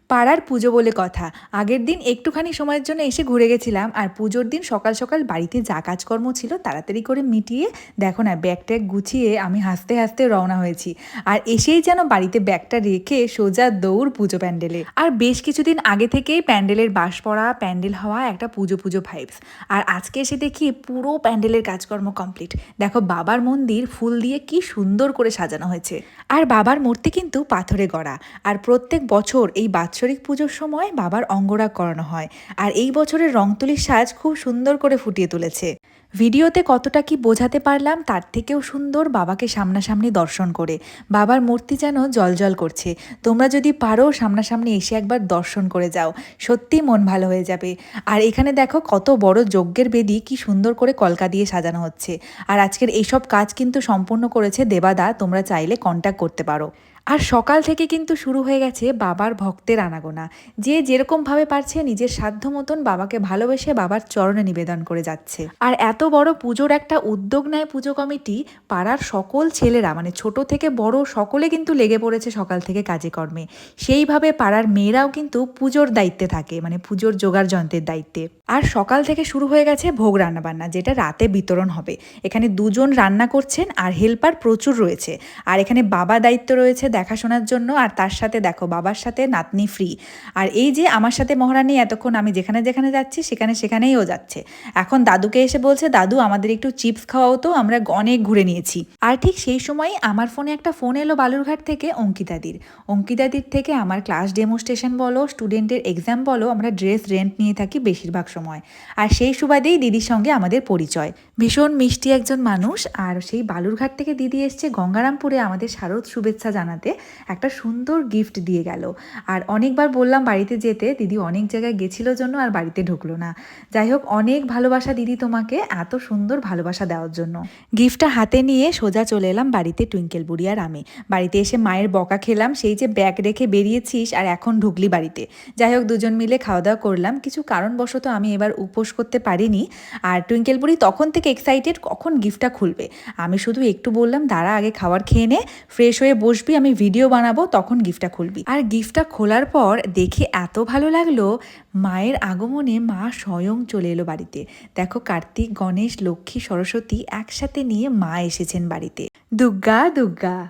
পাড়ার পুজো বলে কথা। আগের দিন একটুখানি সময়ের জন্য এসে ঘুরে গেছিলাম, আর পুজোর দিন সকাল সকাল বাড়িতে যা কাজকর্ম ছিল তাড়াতাড়ি করে মিটিয়ে দেখো না ব্যাগ ট্যাগ গুছিয়ে আমি হাসতে হাসতে রওনা হয়েছি। আর এসেই যেন বাড়িতে ব্যাগটা রেখে সোজা দৌড় পুজো প্যান্ডেলে। আর বেশ কিছুদিন আগে থেকেই প্যান্ডেলের বাঁশ পড়া, প্যান্ডেল হওয়া একটা পুজো পুজো ভাইবস। আর আজকে এসে দেখি পুরো প্যান্ডেলের কাজকর্ম কমপ্লিট। দেখো বাবার মন্দির ফুল দিয়ে কি সুন্দর করে সাজানো হয়েছে। আর বাবার মূর্তি কিন্তু পাথরে গড়া। আর প্রত্যেক বছর এই বাৎসরিক পুজোর সময় বাবার অঙ্গরাগ করানো হয়। আর এই বছরের রংতুলির সাজ খুব সুন্দর করে ফুটিয়ে তুলেছে। ভিডিওতে কতটা কি বোঝাতে পারলাম তার থেকেও সুন্দর বাবাকে সামনাসামনি দর্শন করে। বাবার মূর্তি যেন জলজল করছে। তোমরা যদি পারো সামনাসামনি এসে একবার দর্শন করে যাও, সত্যি মন ভালো হয়ে যাবে। আর এখানে দেখো কত বড় যজ্ঞের বেদি কি সুন্দর করে কলকা দিয়ে সাজানো হচ্ছে। আর আজকের এইসব কাজ কিন্তু সম্পূর্ণ করেছে দেবাদা, তোমরা চাইলে কন্ট্যাক্ট করতে পারো। আর সকাল থেকে কিন্তু শুরু হয়ে গেছে বাবার ভক্তের আনাগোনা। যে যেরকমভাবে পারছে নিজের সাধ্য মতন বাবাকে ভালোবেসে বাবার চরণে নিবেদন করে যাচ্ছে। আর এত বড় পুজোর একটা উদ্যোগ নেয় পুজো কমিটি। পাড়ার সকল ছেলেরা মানে ছোট থেকে বড় সকলে কিন্তু লেগে পড়েছে সকাল থেকে কাজে কর্মে। সেইভাবে পাড়ার মেয়েরাও কিন্তু পুজোর দায়িত্বে থাকে, মানে পুজোর জোগাড় যন্ত্রের দায়িত্বে। আর সকাল থেকে শুরু হয়ে গেছে ভোগ রান্নাবান্না, যেটা রাতে বিতরণ হবে। এখানে দুজন রান্না করছেন আর হেল্পার প্রচুর রয়েছে। আর এখানে বাবা দায়িত্ব রয়েছে দেখাশোনার জন্য, আর তার সাথে দেখো বাবার সাথে নাতনি ফ্রি। আর এই যে আমার সাথে মহারানী এতক্ষণ আমি যেখানে যেখানে যাচ্ছি সেখানেই ও যাচ্ছে। এখন দাদুকে এসে বলছে, দাদু আমাদের একটু চিপস খাওয়াও তো, আমরা অনেক ঘুরে নিয়েছি। আর ঠিক সেই সময়ই আমার ফোনে একটা ফোন এলো বালুরঘাট থেকে অঙ্কিতাদির থেকে আমার ক্লাস ডেমোস্ট্রেশন বলো, স্টুডেন্টের এক্সাম বলো, আমরা ড্রেস রেন্ট নিয়ে থাকি বেশিরভাগ সময়। আর সেই সুবাদেই দিদির সঙ্গে আমাদের পরিচয়। ভীষণ মিষ্টি একজন মানুষ। আর সেই বালুরঘাট থেকে দিদি এসছে গঙ্গারামপুরে আমাদের শারদ শুভেচ্ছা জানাতে। একটা সুন্দর গিফট দিয়ে গেল। আর অনেকবার বললাম বাড়িতে যেতে, দিদি অনেক জায়গায় গেছিল জন্য আর বাড়িতে ঢুকলো না। যাই হোক, অনেক ভালোবাসা দিদি তোমাকে, এত সুন্দর ভালোবাসা দেওয়ার জন্য। গিফটটা হাতে নিয়ে সোজা চলে এলাম বাড়িতে টুইঙ্কেল বুড়ি আর আমি। বাড়িতে এসে মায়ের বকা খেলাম, সেই যে ব্যাগ রেখে বেরিয়েছিস আর এখন ঢুকলি বাড়িতে। যাই হোক, দুজন মিলে খাওয়া দাওয়া করলাম। কিছু কারণবশত আমি এবার উপোস করতে পারিনি। আর টুইঙ্কেল বুড়ি তখন থেকে এক্সাইটেড কখন গিফটটা খুলবে। আমি শুধু একটু বললাম দাঁড়া আগে খাবার খেয়ে নে, ফ্রেশ হয়ে বসবি, আমি ভিডিও বানাবো, তখন গিফটটা খুলবি। আর গিফটটা খোলার পর দেখে এত ভালো লাগলো। মায়ের আগমনে মা স্বয়ং চলে এলো বাড়িতে। দেখো কার্তিক, গণেশ, লক্ষ্মী, সরস্বতী একসাথে নিয়ে মা এসেছেন বাড়িতে। দুর্গা দুর্গা।